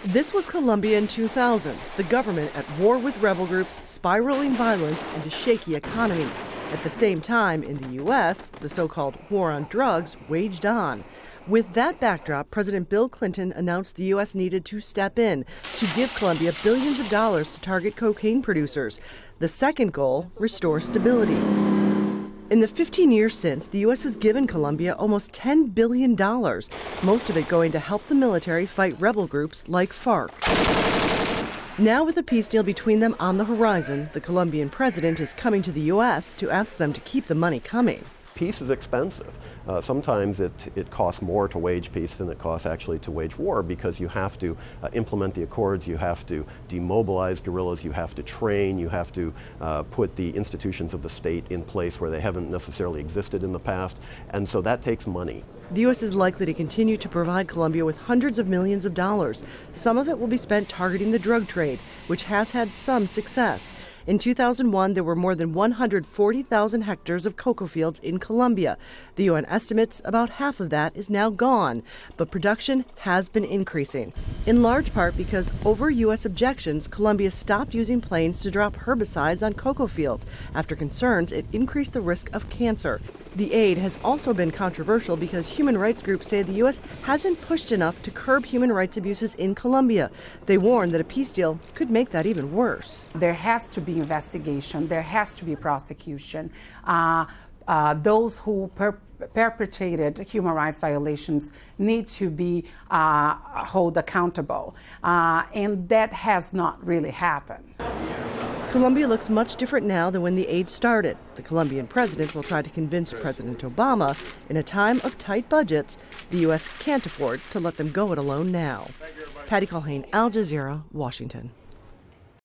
This was Colombia in 2000, the government at war with rebel groups, spiraling violence, and a shaky economy. At the same time, in the U.S., the so-called war on drugs waged on. With that backdrop, President Bill Clinton announced the U.S. needed to step in to give Colombia billions of dollars to target cocaine producers. The second goal, restore stability. In the 15 years since, the U.S. has given Colombia almost $10 billion, most of it going to help the military fight rebel groups like FARC. Now, with a peace deal between them on the horizon, the Colombian president is coming to the U.S. to ask them to keep the money coming. Peace is expensive. Sometimes it costs more to wage peace than it costs actually to wage war, because you have to implement the accords, you have to demobilize guerrillas, you have to train, you have to put the institutions of the state in place where they haven't necessarily existed in the past, and so that takes money. The U.S. is likely to continue to provide Colombia with hundreds of millions of dollars. Some of it will be spent targeting the drug trade, which has had some success. In 2001, there were more than 140,000 hectares of cocoa fields in Colombia. The UN estimates about half of that is now gone, but production has been increasing, in large part because over U.S. objections, Colombia stopped using planes to drop herbicides on cocoa fields after concerns it increased the risk of cancer. The aid has also been controversial because human rights groups say the U.S. hasn't pushed enough to curb human rights abuses in Colombia. They warn that a peace deal could make that even worse. There has to be investigation. There has to be prosecution. Those who perpetrated human rights violations need to be held accountable. And that has not really happened. Colombia looks much different now than when the aid started. The Colombian president will try to convince President Obama, in a time of tight budgets, the U.S. can't afford to let them go it alone now. Patty Colhane, Al Jazeera, Washington.